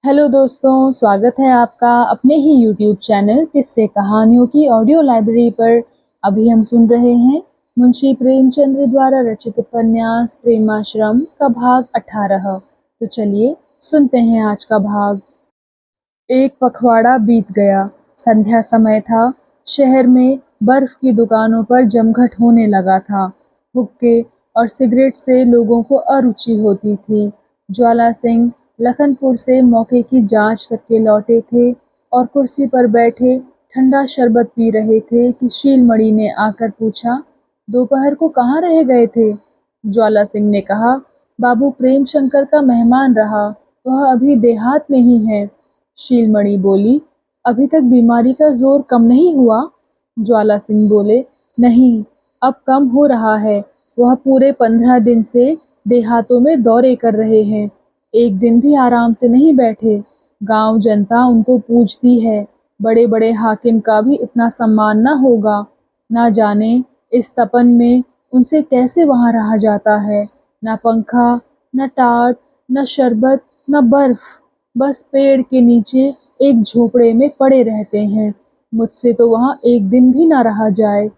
Hello दोस्तों, स्वागत है आपका अपने ही यूट्यूब चैनल किस्से कहानियों की ऑडियो लाइब्रेरी पर। अभी हम सुन रहे हैं मुंशी प्रेमचंद्र द्वारा रचित उपन्यास प्रेमाश्रम का भाग 18। तो चलिए सुनते हैं आज का भाग। एक पखवाड़ा बीत गया। संध्या समय था। शहर में बर्फ की दुकानों पर जमघट होने लगा था। हुक्के और सिगरेट से लोगों को अरुचि होती थी। ज्वाला सिंह लखनपुर से मौके की जांच करके लौटे थे और कुर्सी पर बैठे ठंडा शरबत पी रहे थे कि शीलमणि ने आकर पूछा, दोपहर को कहाँ रह गए थे? ज्वाला सिंह ने कहा, बाबू प्रेम शंकर का मेहमान रहा, वह अभी देहात में ही है। शीलमणि बोली, अभी तक बीमारी का जोर कम नहीं हुआ? ज्वाला सिंह बोले, नहीं, अब कम हो रहा है। वह पूरे 15 दिन से देहातों में दौरे कर रहे हैं। एक दिन भी आराम से नहीं बैठे। गांव जनता उनको पूजती है। बड़े बड़े हाकिम का भी इतना सम्मान न होगा। ना जाने इस तपन में उनसे कैसे वहां रहा जाता है। न पंखा, न टाट, न शरबत, न बर्फ। बस पेड़ के नीचे एक झोपड़े में पड़े रहते हैं। मुझसे तो वहां एक दिन भी ना रहा जाए।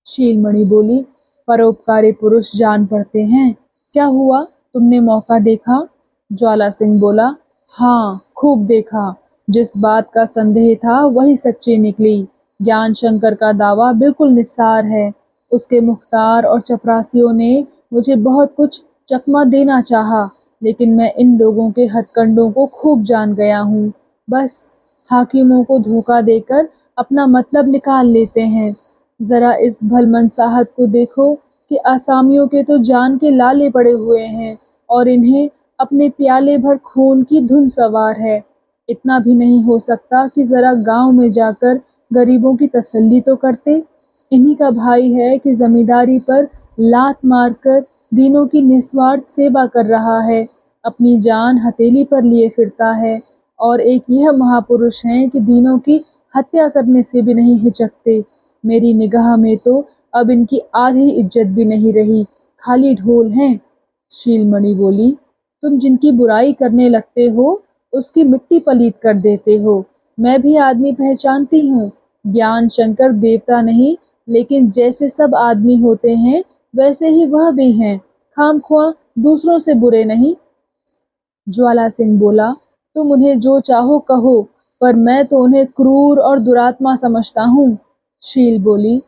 शीलमणि बोली, परोपकारी पुरुष जान पड़ते हैं। क्या हुआ, तुमने मौका देखा? ज्वाला सिंह बोला, हाँ, खूब देखा। जिस बात का संदेह था वही सच्ची निकली। ज्ञान शंकर का दावा बिल्कुल निस्सार है। उसके मुख्तार और चपरासियों ने मुझे बहुत कुछ चकमा देना चाहा, लेकिन मैं इन लोगों के हथकंडों को खूब जान गया हूँ। बस हाकिमों को धोखा देकर अपना मतलब निकाल लेते हैं। जरा इस भलमनसाहत को देखो कि आसामियों के तो जान के लाले पड़े हुए हैं और इन्हें अपने प्याले भर खून की धुन सवार है। इतना भी नहीं हो सकता कि जरा गांव में जाकर गरीबों की तसल्ली तो करते। इन्हीं का भाई है कि जमींदारी पर लात मारकर दीनों की निस्वार्थ सेवा कर रहा है, अपनी जान हथेली पर लिए फिरता है। और एक यह महापुरुष हैं कि दीनों की हत्या करने से भी नहीं हिचकते। मेरी निगाह में तो अब इनकी आधी इज्जत भी नहीं रही, खाली ढोल हैं। शीलमणि बोली, तुम जिनकी बुराई करने लगते हो उसकी मिट्टी पलीत कर देते हो। मैं भी आदमी पहचानती हूँ। ज्ञान शंकर देवता नहीं, लेकिन जैसे सब आदमी होते हैं वैसे ही वह भी हैं। खामख्वाह दूसरों से बुरे नहीं। ज्वाला सिंह बोला, तुम उन्हें जो चाहो कहो, पर मैं तो उन्हें क्रूर और दुरात्मा समझता हूँ। शील बोली,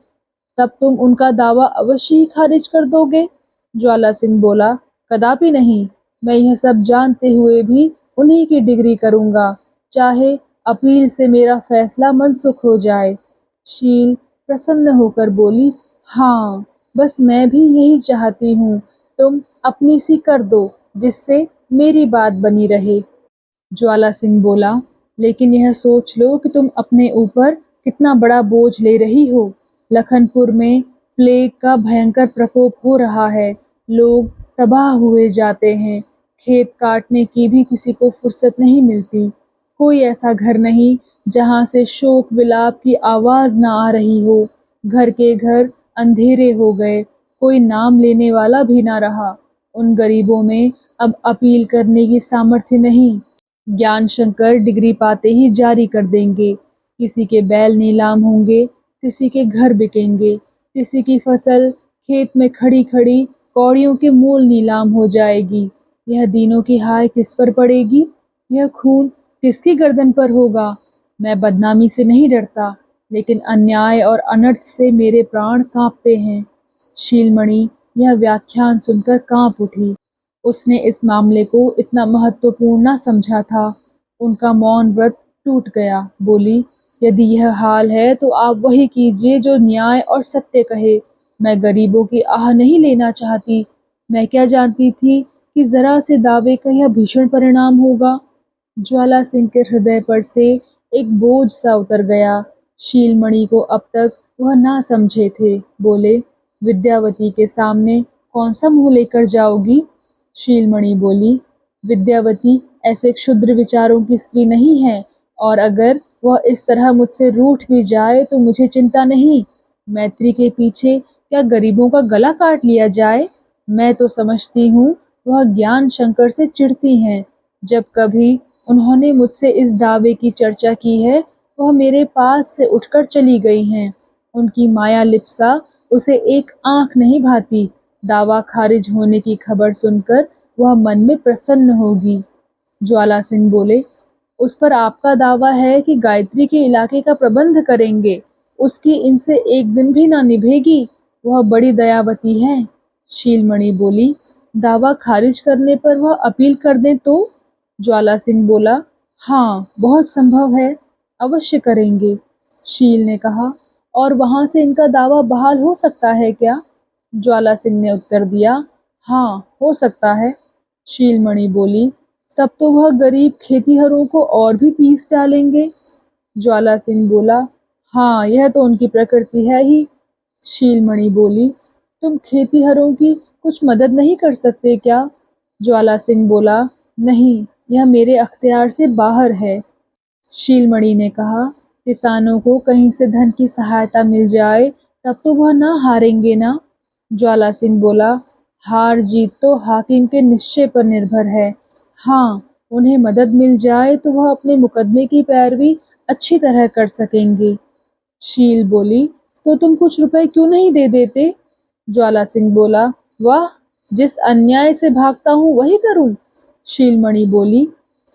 तब तुम उनका दावा अवश्य ही खारिज कर दोगे? ज्वाला सिंह बोला, कदापि नहीं। मैं यह सब जानते हुए भी उन्हीं की डिग्री करूंगा, चाहे अपील से मेरा फैसला मनसुख हो जाए। शील प्रसन्न होकर बोली, हाँ, बस मैं भी यही चाहती हूँ। तुम अपनी सी कर दो, जिससे मेरी बात बनी रहे। ज्वाला सिंह बोला, लेकिन यह सोच लो कि तुम अपने ऊपर कितना बड़ा बोझ ले रही हो। लखनपुर में प्लेग का भयंकर प्रकोप हो रहा है। लोग तबाह हुए जाते हैं। खेत काटने की भी किसी को फुर्सत नहीं मिलती। कोई ऐसा घर नहीं जहां से शोक विलाप की आवाज ना आ रही हो। घर के घर अंधेरे हो गए। कोई नाम लेने वाला भी ना रहा। उन गरीबों में अब अपील करने की सामर्थ्य नहीं। ज्ञान शंकर डिग्री पाते ही जारी कर देंगे। किसी के बैल नीलाम होंगे, किसी के घर बिकेंगे, किसी की फसल खेत में खड़ी खड़ी कौड़ियों के मोल नीलाम हो जाएगी। यह दीनों की हाय किस पर पड़ेगी? यह खून किसकी गर्दन पर होगा? मैं बदनामी से नहीं डरता, लेकिन अन्याय और अनर्थ से मेरे प्राण कांपते हैं। शीलमणि यह व्याख्यान सुनकर कांप उठी। उसने इस मामले को इतना महत्वपूर्ण न समझा था। उनका मौन व्रत टूट गया। बोली, यदि यह हाल है तो आप वही कीजिए जो न्याय और सत्य कहे। मैं गरीबों की आह नहीं लेना चाहती। मैं क्या जानती थी कि जरा से दावे का यह भीषण परिणाम होगा। ज्वाला सिंह के हृदय पर से एक बोझ सा उतर गया। शीलमणि को अब तक वह ना समझे थे। बोले, विद्यावती के सामने कौन सा मुंह लेकर जाओगी? शीलमणि बोली, विद्यावती ऐसे क्षुद्र विचारों की स्त्री नहीं है, और अगर वह इस तरह मुझसे रूठ भी जाए तो मुझे चिंता नहीं। मैत्री के पीछे क्या गरीबों का गला काट लिया जाए? मैं तो समझती हूँ वह ज्ञान शंकर से चिढ़ती हैं। जब कभी उन्होंने मुझसे इस दावे की चर्चा की है, वह मेरे पास से उठकर चली गई हैं। उनकी माया लिप्सा उसे एक आंख नहीं भाती। दावा खारिज होने की खबर सुनकर वह मन में प्रसन्न होगी। ज्वाला सिंह बोले, उस पर आपका दावा है कि गायत्री के इलाके का प्रबंध करेंगे। उसकी इनसे एक दिन भी ना निभेगी। वह बड़ी दयावती है। शीलमणि बोली, दावा खारिज करने पर वह अपील कर दें तो? ज्वाला सिंह बोला, हाँ, बहुत संभव है, अवश्य करेंगे। शील ने कहा, और वहां से इनका दावा बहाल हो सकता है क्या? ज्वाला सिंह ने उत्तर दिया, हाँ, हो सकता है। शीलमणि बोली, तब तो वह गरीब खेतीहरों को और भी पीस डालेंगे। ज्वाला सिंह बोला, हाँ, यह तो उनकी प्रकृति है ही। शीलमणि बोली, तुम खेतीहरों की कुछ मदद नहीं कर सकते क्या? ज्वाला सिंह बोला, नहीं, यह मेरे अख्तियार से बाहर है। शीलमणि ने कहा, किसानों को कहीं से धन की सहायता मिल जाए तब तो वह ना हारेंगे ना? ज्वाला सिंह बोला, हार जीत तो हाकिम के निश्चय पर निर्भर है। हाँ, उन्हें मदद मिल जाए तो वह अपने मुकदमे की पैरवी अच्छी तरह कर सकेंगे। शील बोली, तो तुम कुछ रुपए क्यों नहीं दे देते? ज्वाला सिंह बोला, वाह, जिस अन्याय से भागता हूँ वही करूँ। शीलमणि बोली,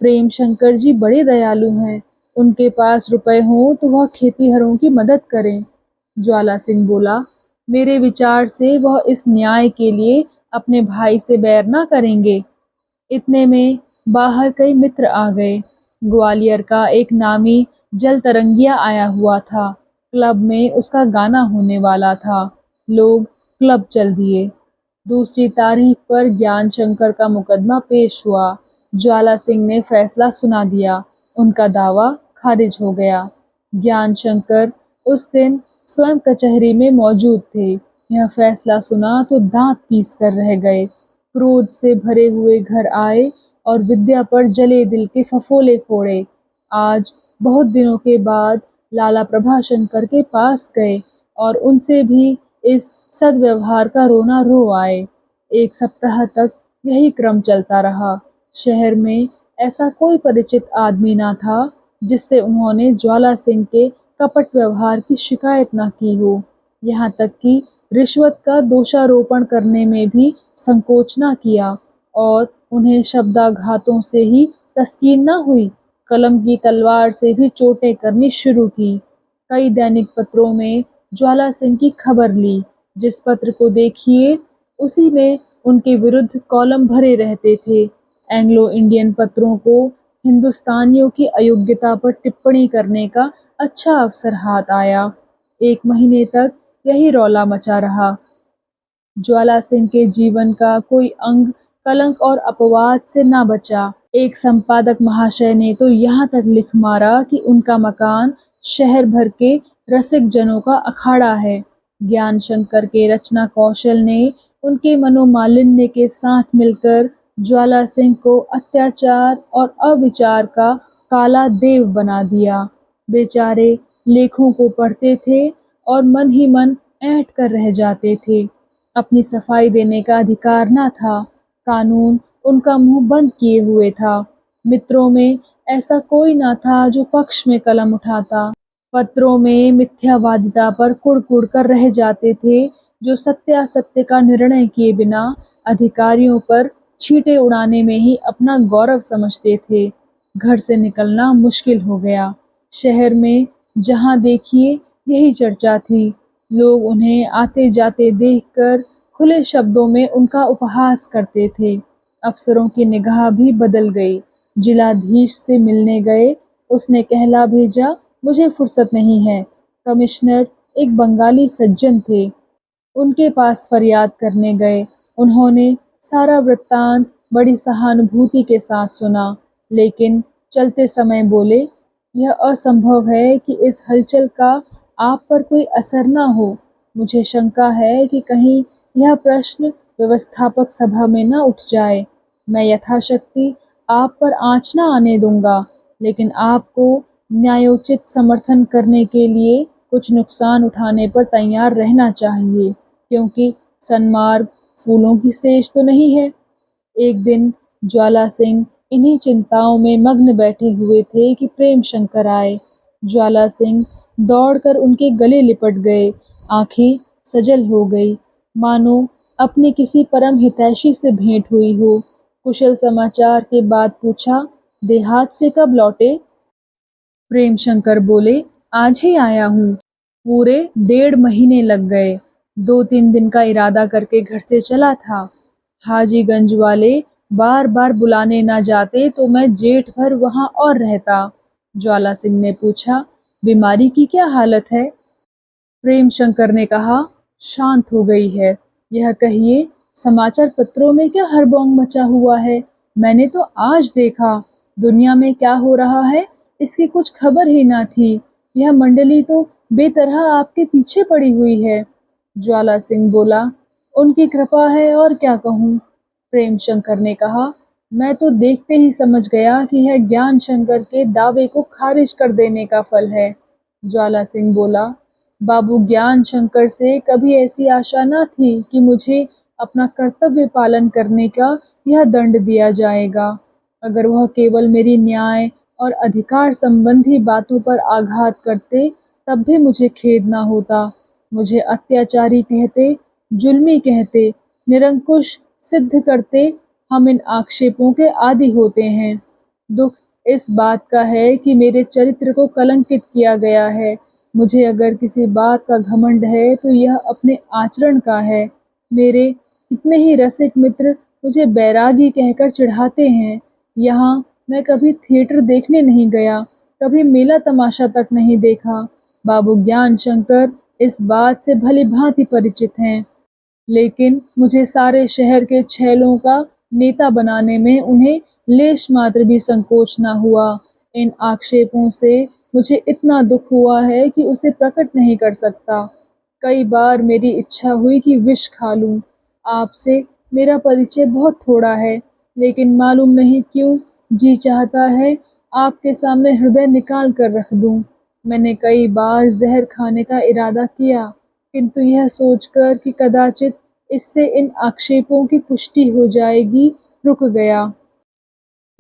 प्रेम शंकर जी बड़े दयालु हैं। उनके पास रुपए हों तो वह खेतीहरों की मदद करें। ज्वाला सिंह बोला, मेरे विचार से वह इस न्याय के लिए अपने भाई से बैर ना करेंगे। इतने में बाहर कई मित्र आ गए। ग्वालियर का एक नामी जल तरंगिया आया हुआ था। क्लब में उसका गाना होने वाला था। लोग क्लब चल दिए। दूसरी तारीख पर ज्ञान शंकर का मुकदमा पेश हुआ। ज्वाला सिंह ने फैसला सुना दिया। उनका दावा खारिज हो गया। ज्ञान शंकर उस दिन स्वयं कचहरी में मौजूद थे। यह फैसला सुना तो दांत पीस कर रह गए। क्रोध से भरे हुए घर आए और विद्या पर जले दिल के फफोले फोड़े। आज बहुत दिनों के बाद लाला प्रभाशंकर के पास गए और उनसे भी इस सद्व्यवहार का रोना रो आए। एक सप्ताह तक यही क्रम चलता रहा। शहर में ऐसा कोई परिचित आदमी ना था जिससे उन्होंने ज्वाला सिंह के कपट व्यवहार की शिकायत न की हो। यहाँ तक कि रिश्वत का दोषारोपण करने में भी संकोच न किया और उन्हें शब्दाघातों से ही तस्कीन न हुई, कलम की तलवार से भी चोटें करनी शुरू की। कई दैनिक पत्रों में ज्वाला सिंह की खबर ली। जिस पत्र को देखिए उसी में उनके विरुद्ध कॉलम भरे रहते थे। एंग्लो इंडियन पत्रों को हिंदुस्तानियों की अयोग्यता पर टिप्पणी करने का अच्छा अवसर हाथ आया। एक महीने तक यही रौला मचा रहा। ज्वाला सिंह के जीवन का कोई अंग कलंक और अपवाद से ना बचा। एक संपादक महाशय ने तो यहाँ तक लिख मारा कि उनका मकान शहर भर के रसिक जनों का अखाड़ा है। ज्ञान शंकर के रचना कौशल ने उनके मनोमालिन्य के साथ मिलकर ज्वाला सिंह को अत्याचार और अविचार का काला देव बना दिया। बेचारे लेखों को पढ़ते थे और मन ही मन ऐंठ कर रह जाते थे। अपनी सफाई देने का अधिकार न था। कानून उनका मुंह बंद किए हुए था। मित्रों में ऐसा कोई न था जो पक्ष में कलम उठाता। पत्रों में मिथ्यावादिता पर कुड़-कुड़ कर रह जाते थे, जो सत्यासत्य का निर्णय किए बिना अधिकारियों पर छींटे उड़ाने में ही अपना गौरव समझते थे। घर से निकलना मुश्किल हो गया। शहर में जहाँ देखिए यही चर्चा थी। लोग उन्हें आते जाते देखकर खुले शब्दों में उनका उपहास करते थे। अफसरों की निगाह भी बदल गई। जिलाधीश से मिलने गए, उसने कहला भेजा, मुझे फुर्सत नहीं है। कमिश्नर एक बंगाली सज्जन थे, उनके पास फरियाद करने गए। उन्होंने सारा वृत्तांत बड़ी सहानुभूति के साथ सुना, लेकिन चलते समय बोले, यह असंभव है कि इस हलचल का आप पर कोई असर न हो। मुझे शंका है कि कहीं यह प्रश्न व्यवस्थापक सभा में न उठ जाए। मैं यथाशक्ति आप पर आँच न आने दूंगा, लेकिन आपको न्यायोचित समर्थन करने के लिए कुछ नुकसान उठाने पर तैयार रहना चाहिए, क्योंकि सन्मार्ग फूलों की सेज तो नहीं है। एक दिन ज्वाला सिंह इन्हीं चिंताओं में मग्न बैठे हुए थे कि प्रेम शंकर आए। ज्वाला सिंह दौड़कर उनके गले लिपट गए, आंखें सजल हो गई, मानो अपने किसी परम हितैषी से भेंट हुई हो। कुशल समाचार के बाद पूछा, देहात से कब लौटे? प्रेम शंकर बोले, आज ही आया हूँ। पूरे 1.5 महीने लग गए। 2-3 दिन का इरादा करके घर से चला था। हाजीगंज वाले बार बार बुलाने ना जाते तो मैं जेठ भर वहां और रहता। ज्वाला सिंह ने पूछा, बीमारी की क्या हालत है? प्रेम शंकर ने कहा, शांत हो गई है। यह कहिए, समाचार पत्रों में क्या हड़बोंग मचा हुआ है? मैंने तो आज देखा। दुनिया में क्या हो रहा है इसकी कुछ खबर ही ना थी। यह मंडली तो बेतरह आपके पीछे पड़ी हुई है। ज्वाला सिंह बोला, उनकी कृपा है और क्या कहूँ। प्रेम शंकर ने कहा, मैं तो देखते ही समझ गया कि यह ज्ञान शंकर के दावे को खारिज कर देने का फल है। ज्वाला सिंह बोला, बाबू ज्ञान शंकर से कभी ऐसी आशा न थी कि मुझे अपना कर्तव्य पालन करने का यह दंड दिया जाएगा। अगर वह केवल मेरी न्याय और अधिकार संबंधी बातों पर आघात करते तब भी मुझे खेद ना होता। मुझे अत्याचारी कहते, जुल्मी कहते, निरंकुश सिद्ध करते, हम इन आक्षेपों के आदी होते हैं। दुख इस बात का है कि मेरे चरित्र को कलंकित किया गया है। मुझे अगर किसी बात का घमंड है तो यह अपने आचरण का है। मेरे कितने ही रसिक मित्र मुझे बैरागी कहकर चिढ़ाते हैं। यहाँ मैं कभी थिएटर देखने नहीं गया, कभी मेला तमाशा तक नहीं देखा। बाबू ज्ञान शंकर इस बात से भली भांति परिचित हैं, लेकिन मुझे सारे शहर के छैलों का नेता बनाने में उन्हें लेश मात्र भी संकोच न हुआ। इन आक्षेपों से मुझे इतना दुख हुआ है कि उसे प्रकट नहीं कर सकता। कई बार मेरी इच्छा हुई कि विष खा लूं। आपसे मेरा परिचय बहुत थोड़ा है, लेकिन मालूम नहीं क्यों जी चाहता है आपके सामने हृदय निकाल कर रख दूं। मैंने कई बार जहर खाने का इरादा किया, किंतु यह सोचकर कि कदाचित इससे इन आक्षेपों की पुष्टि हो जाएगी, रुक गया।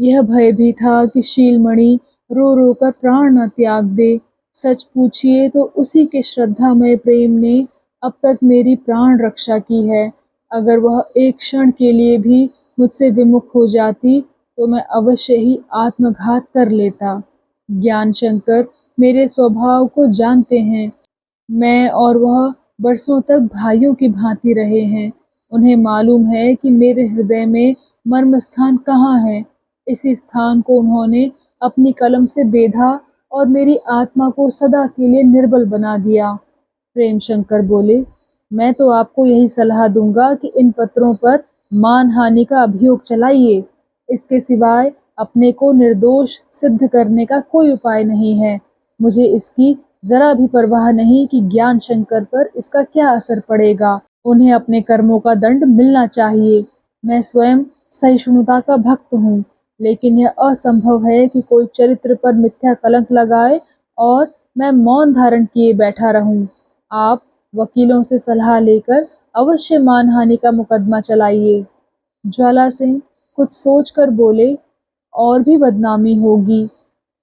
यह भय भी था कि शीलमणि रो रो कर प्राण न त्याग दे। सच पूछिए तो उसी के श्रद्धामय प्रेम ने अब तक मेरी प्राण रक्षा की है। अगर वह एक क्षण के लिए भी मुझसे विमुख हो जाती तो मैं अवश्य ही आत्मघात कर लेता। ज्ञान शंकर मेरे स्वभाव को जानते हैं। मैं और वह बरसों तक भाइयों की भांति रहे हैं। उन्हें मालूम है कि मेरे हृदय में मर्म स्थान कहाँ है। इसी स्थान को उन्होंने अपनी कलम से बेधा और मेरी आत्मा को सदा के लिए निर्बल बना दिया। प्रेम शंकर बोले, मैं तो आपको यही सलाह दूंगा कि इन पत्रों पर मानहानि का अभियोग चलाइए। इसके सिवाय अपने को निर्दोष सिद्ध करने का कोई उपाय नहीं है। मुझे इसकी जरा भी परवाह नहीं कि ज्ञान शंकर पर इसका क्या असर पड़ेगा। उन्हें अपने कर्मों का दंड मिलना चाहिए। मैं स्वयं सहिष्णुता का भक्त हूँ, लेकिन यह असंभव है कि कोई चरित्र पर मिथ्या कलंक लगाए और मैं मौन धारण किए बैठा रहूं। आप वकीलों से सलाह लेकर अवश्य मानहानि का मुकदमा चलाइए। ज्वाला सिंह कुछ सोचकर बोले, और भी बदनामी होगी।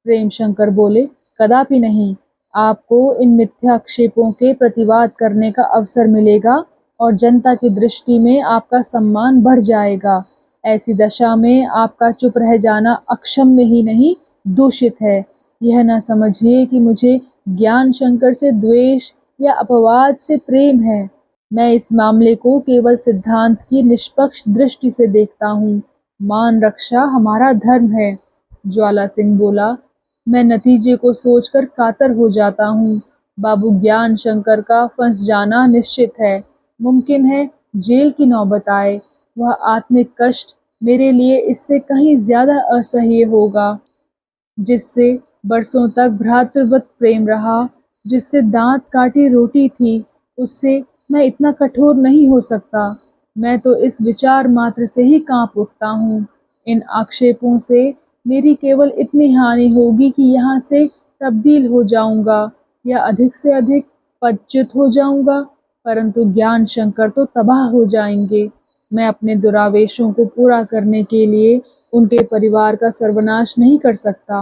प्रेम शंकर बोले, कदापि नहीं। आपको इन मिथ्याक्षेपों के प्रतिवाद करने का अवसर मिलेगा और जनता की दृष्टि में आपका सम्मान बढ़ जाएगा। ऐसी दशा में आपका चुप रह जाना अक्षम्य ही नहीं, दूषित है। यह न समझिए कि मुझे ज्ञान शंकर से द्वेष या अपवाद से प्रेम है। मैं इस मामले को केवल सिद्धांत की निष्पक्ष दृष्टि से देखता हूँ। मान रक्षा हमारा धर्म है। ज्वाला सिंह बोला, मैं नतीजे को सोचकर कातर हो जाता हूँ। बाबू ज्ञान शंकर का फंस जाना निश्चित है। मुमकिन है जेल की नौबत आए। वह आत्मिक कष्ट मेरे लिए इससे कहीं ज्यादा असह्य होगा। जिससे बरसों तक भ्रातृवत प्रेम रहा, जिससे दांत काटी रोटी थी, उससे मैं इतना कठोर नहीं हो सकता। मैं तो इस विचार मात्र से ही कांप उठता हूँ। इन आक्षेपों से मेरी केवल इतनी हानि होगी कि यहाँ से तब्दील हो जाऊंगा या अधिक से अधिक पदच्युत हो जाऊंगा, परंतु ज्ञान शंकर तो तबाह हो जाएंगे। मैं अपने दुरावेशों को पूरा करने के लिए उनके परिवार का सर्वनाश नहीं कर सकता।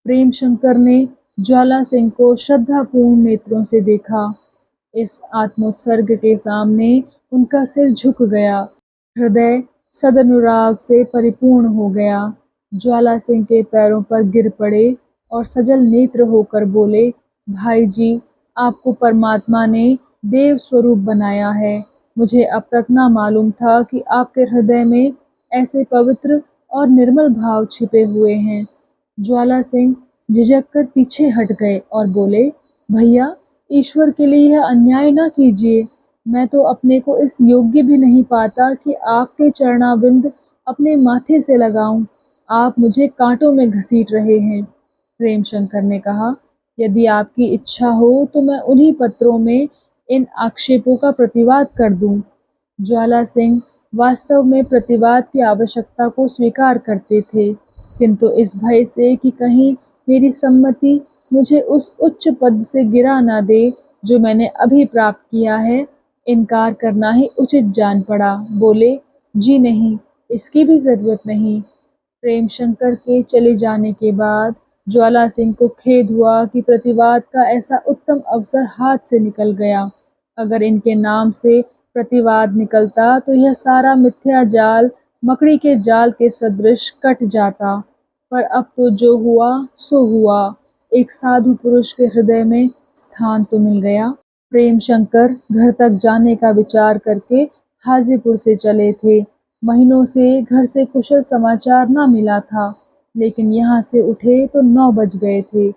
प्रेम शंकर ने ज्वाला सिंह को श्रद्धापूर्ण नेत्रों से देखा। इस आत्मोत्सर्ग के सामने उनका सिर झुक गया, हृदय सदनुराग से परिपूर्ण हो गया। ज्वाला सिंह के पैरों पर गिर पड़े और सजल नेत्र होकर बोले, भाई जी, आपको परमात्मा ने देव स्वरूप बनाया है। मुझे अब तक ना मालूम था कि आपके हृदय में ऐसे पवित्र और निर्मल भाव छिपे हुए हैं। ज्वाला सिंह झिझक कर पीछे हट गए और बोले, भैया, ईश्वर के लिए यह अन्याय ना कीजिए। मैं तो अपने को इस योग्य भी नहीं पाता कि आपके चरणाबिंद अपने माथे से लगाऊं। आप मुझे कांटों में घसीट रहे हैं। प्रेम शंकर ने कहा, यदि आपकी इच्छा हो तो मैं उन्हीं पत्रों में इन आक्षेपों का प्रतिवाद कर दूं। ज्वाला सिंह वास्तव में प्रतिवाद की आवश्यकता को स्वीकार करते थे, किंतु इस भय से कि कहीं मेरी सम्मति मुझे उस उच्च पद से गिरा ना दे जो मैंने अभी प्राप्त किया है, इनकार करना ही उचित जान पड़ा। बोले, जी नहीं, इसकी भी जरूरत नहीं। प्रेम शंकर के चले जाने के बाद ज्वाला सिंह को खेद हुआ कि प्रतिवाद का ऐसा उत्तम अवसर हाथ से निकल गया। अगर इनके नाम से प्रतिवाद निकलता तो यह सारा मिथ्या जाल मकड़ी के जाल के सदृश कट जाता। पर अब तो जो हुआ सो हुआ। एक साधु पुरुष के हृदय में स्थान तो मिल गया। प्रेम शंकर घर तक जाने का विचार करके हाजीपुर से चले थे। महीनों से घर से कुशल समाचार ना मिला था, लेकिन यहाँ से उठे तो 9 बज गए थे।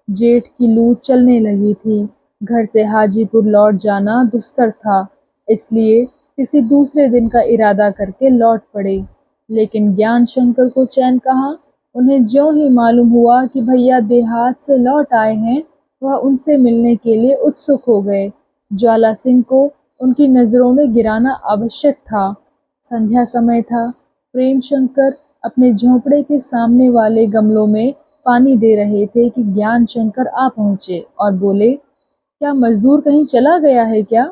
जेठ की लू चलने लगी थी। घर से हाजीपुर लौट जाना दुस्तर था, इसलिए किसी दूसरे दिन का इरादा करके लौट पड़े। लेकिन ज्ञान शंकर को चैन कहाँ। उन्हें ज्यों ही मालूम हुआ कि भैया देहात से लौट आए हैं, वह उनसे मिलने के लिए उत्सुक हो गए। ज्वाला सिंह को उनकी नज़रों में गिराना आवश्यक था। संध्या समय था। प्रेम शंकर अपने झोंपड़े के सामने वाले गमलों में पानी दे रहे थे कि ज्ञान शंकर आ पहुँचे और बोले, क्या मजदूर कहीं चला गया है क्या?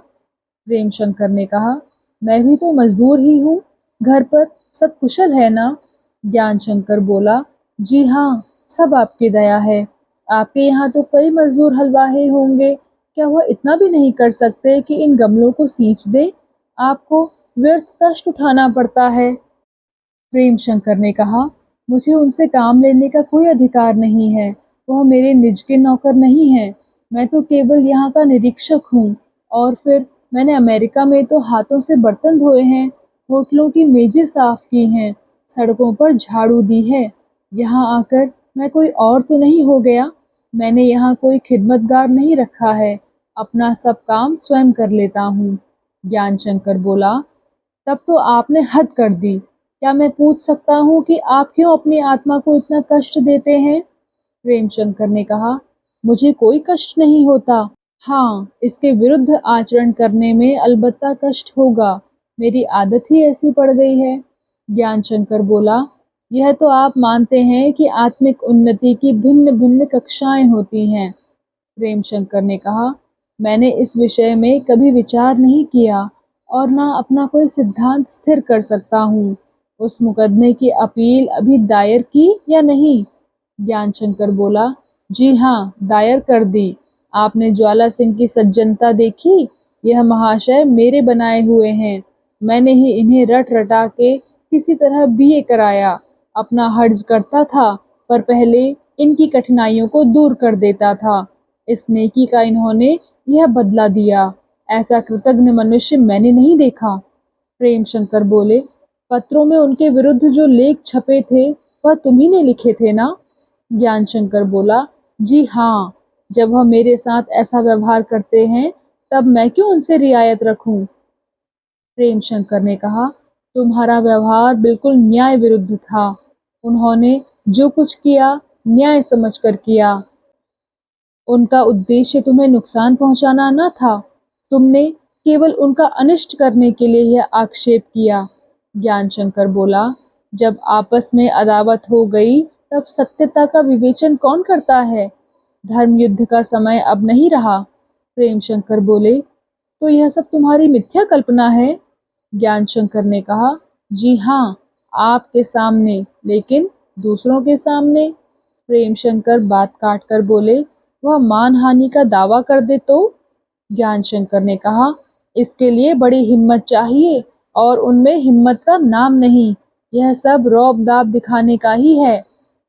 प्रेम शंकर ने कहा, मैं भी तो मजदूर ही हूँ। घर पर सब कुशल है ना? ज्ञान शंकर बोला, जी हाँ, सब आपकी दया है। आपके यहाँ तो कई मजदूर हलवाहे होंगे, क्या वह इतना भी नहीं कर सकते कि इन गमलों को सींच दे? आपको व्यर्थ कष्ट उठाना पड़ता है। प्रेम शंकर ने कहा, मुझे उनसे काम लेने का कोई अधिकार नहीं है। वह मेरे निज के नौकर नहीं है। मैं तो केवल यहाँ का निरीक्षक हूँ। और फिर मैंने अमेरिका में तो हाथों से बर्तन धोए हैं, होटलों की मेजें साफ की हैं, सड़कों पर झाड़ू दी है। यहाँ आकर मैं कोई और तो नहीं हो गया। मैंने यहाँ कोई खिदमतगार नहीं रखा है। अपना सब काम स्वयं कर लेता हूँ। ज्ञान शंकर बोला, तब तो आपने हद कर दी। क्या मैं पूछ सकता हूँ कि आप क्यों अपनी आत्मा को इतना कष्ट देते हैं? प्रेम शंकर ने कहा, मुझे कोई कष्ट नहीं होता। हाँ, इसके विरुद्ध आचरण करने में अलबत्ता कष्ट होगा। मेरी आदत ही ऐसी पड़ गई है। ज्ञान शंकर बोला, यह तो आप मानते हैं कि आत्मिक उन्नति की भिन्न भिन्न कक्षाएं होती हैं। प्रेम शंकर ने कहा, मैंने इस विषय में कभी विचार नहीं किया और ना अपना कोई सिद्धांत स्थिर कर सकता हूँ। उस मुकदमे की अपील अभी दायर की या नहीं? ज्ञान शंकर बोला, जी हाँ, दायर कर दी। आपने ज्वाला सिंह की सज्जनता देखी? यह महाशय मेरे बनाए हुए हैं। मैंने ही इन्हें रट रटा के किसी तरह बीए कराया। अपना हर्ज करता था, पर पहले इनकी कठिनाइयों को दूर कर देता था। इस नेकी का इन्होंने यह बदला दिया। ऐसा कृतज्ञ मनुष्य मैंने नहीं देखा। प्रेम शंकर बोले, पत्रों में उनके विरुद्ध जो लेख छपे थे वह तुम्ही ने लिखे थे ना? ज्ञान शंकर बोला, जी हाँ। जब वह मेरे साथ ऐसा व्यवहार करते हैं तब मैं क्यों उनसे रियायत रखूं? प्रेम शंकर ने कहा, तुम्हारा व्यवहार बिल्कुल न्याय विरुद्ध था। उन्होंने जो कुछ किया न्याय समझकर किया। उनका उद्देश्य तुम्हें नुकसान पहुंचाना न था। तुमने केवल उनका अनिष्ट करने के लिए यह आक्षेप किया। ज्ञान शंकर बोला, जब आपस में अदावत हो गई तब सत्यता का विवेचन कौन करता है? धर्म युद्ध का समय अब नहीं रहा। प्रेम शंकर बोले, तो यह सब तुम्हारी मिथ्या कल्पना है? ज्ञान शंकर ने कहा, जी हाँ, आपके सामने, लेकिन दूसरों के सामने। प्रेम शंकर बात काट कर बोले, वह मानहानि का दावा कर दे तो? ज्ञान शंकर ने कहा, इसके लिए बड़ी हिम्मत चाहिए, और उनमें हिम्मत का नाम नहीं। यह सब रौब दाब दिखाने का ही है।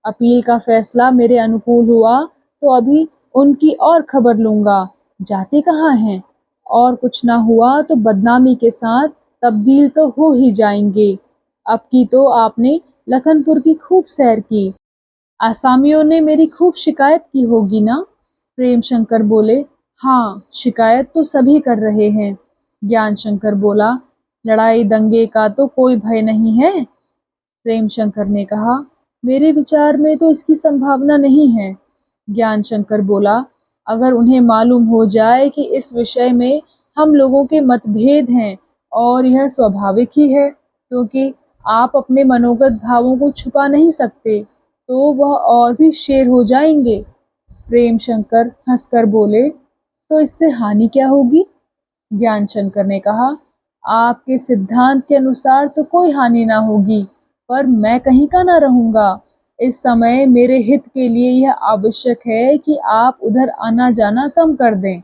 अपील का फैसला मेरे अनुकूल हुआ तो अभी उनकी और खबर लूंगा, जाते कहाँ हैं। और कुछ ना हुआ तो बदनामी के साथ तब्दील तो हो ही जाएंगे। अब की तो आपने लखनपुर की खूब सैर की, आसामियों ने मेरी खूब शिकायत की होगी ना? प्रेम शंकर बोले, हाँ, शिकायत तो सभी कर रहे हैं। ज्ञान शंकर बोला, लड़ाई दंगे का तो कोई भय नहीं है। प्रेम शंकर ने कहा, मेरे विचार में तो इसकी संभावना नहीं है। ज्ञान शंकर बोला, अगर उन्हें मालूम हो जाए कि इस विषय में हम लोगों के मतभेद हैं, और यह स्वाभाविक ही है, क्योंकि आप अपने मनोगत भावों को छुपा नहीं सकते, तो वह और भी शेर हो जाएंगे। प्रेम शंकर हंसकर बोले, तो इससे हानि क्या होगी? ज्ञान शंकर ने कहा, आपके सिद्धांत के अनुसार तो कोई हानि ना होगी, पर मैं कहीं का ना रहूंगा। इस समय मेरे हित के लिए यह आवश्यक है कि आप उधर आना जाना कम कर दें।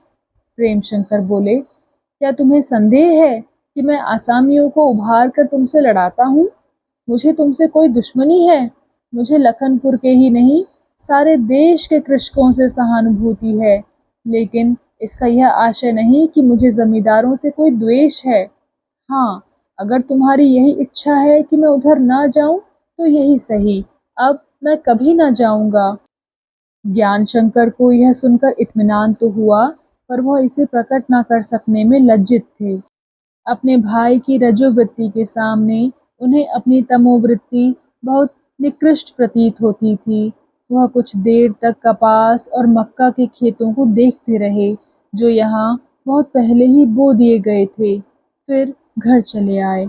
प्रेम शंकर बोले, क्या तुम्हें संदेह है कि मैं आसामियों को उभार कर तुमसे लड़ाता हूँ? मुझे तुमसे कोई दुश्मनी है? मुझे लखनपुर के ही नहीं, सारे देश के कृषकों से सहानुभूति है, लेकिन इसका यह आशय नहीं कि मुझे जमींदारों से कोई द्वेष है। हाँ, अगर तुम्हारी यही इच्छा है कि मैं उधर ना जाऊं, तो यही सही, अब मैं कभी ना जाऊंगा। ज्ञान शंकर को यह सुनकर इत्मीनान तो हुआ, पर वह इसे प्रकट न कर सकने में लज्जित थे। अपने भाई की रजोवृत्ति के सामने उन्हें अपनी तमोवृत्ति बहुत निकृष्ट प्रतीत होती थी। वह कुछ देर तक कपास और मक्का के खेतों को देखते रहे, जो यहाँ बहुत पहले ही बो दिए गए थे। फिर घर चले आए।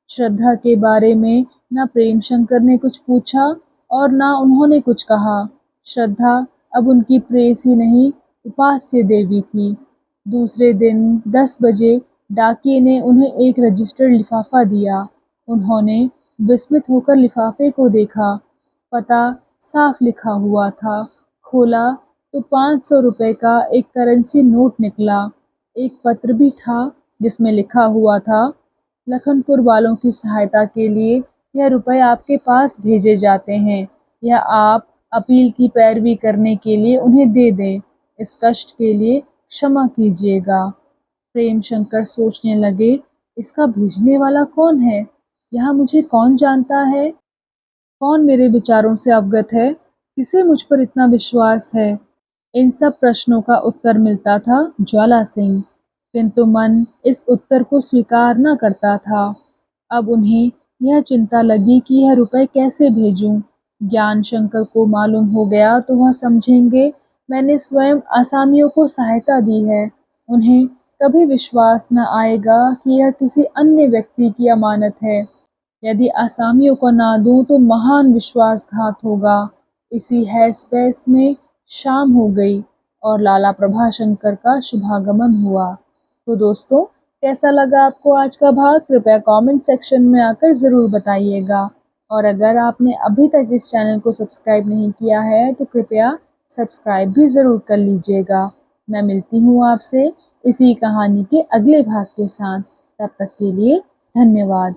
श्रद्धा के बारे में न प्रेम शंकर ने कुछ पूछा और न उन्होंने कुछ कहा। श्रद्धा अब उनकी प्रेयसी नहीं, उपास्य देवी थी। दूसरे दिन 10 बजे डाकिये ने उन्हें एक रजिस्टर्ड लिफाफा दिया। उन्होंने विस्मित होकर लिफाफे को देखा। पता साफ लिखा हुआ था। खोला तो 500 रुपए का एक करेंसी नोट निकला। एक पत्र भी था जिसमें लिखा हुआ था, लखनपुर वालों की सहायता के लिए यह रुपए आपके पास भेजे जाते हैं। यह आप अपील की पैरवी करने के लिए उन्हें दे दें। इस कष्ट के लिए क्षमा कीजिएगा। प्रेम शंकर सोचने लगे, इसका भेजने वाला कौन है? यहाँ मुझे कौन जानता है? कौन मेरे विचारों से अवगत है? किसे मुझ पर इतना विश्वास है? इन सब प्रश्नों का उत्तर मिलता था ज्वाला सिंह, किंतु मन इस उत्तर को स्वीकार न करता था। अब उन्हें यह चिंता लगी कि यह रुपए कैसे भेजूं। ज्ञान शंकर को मालूम हो गया तो वह समझेंगे मैंने स्वयं आसामियों को सहायता दी है। उन्हें कभी विश्वास न आएगा कि यह किसी अन्य व्यक्ति की अमानत है। यदि आसामियों को ना दूं तो महान विश्वासघात होगा। इसी हैस पैस में शाम हो गई और लाला प्रभाशंकर का शुभागमन हुआ। तो दोस्तों, कैसा लगा आपको आज का भाग? कृपया कमेंट सेक्शन में आकर ज़रूर बताइएगा। और अगर आपने अभी तक इस चैनल को सब्सक्राइब नहीं किया है तो कृपया सब्सक्राइब भी ज़रूर कर लीजिएगा। मैं मिलती हूँ आपसे इसी कहानी के अगले भाग के साथ। तब तक के लिए धन्यवाद।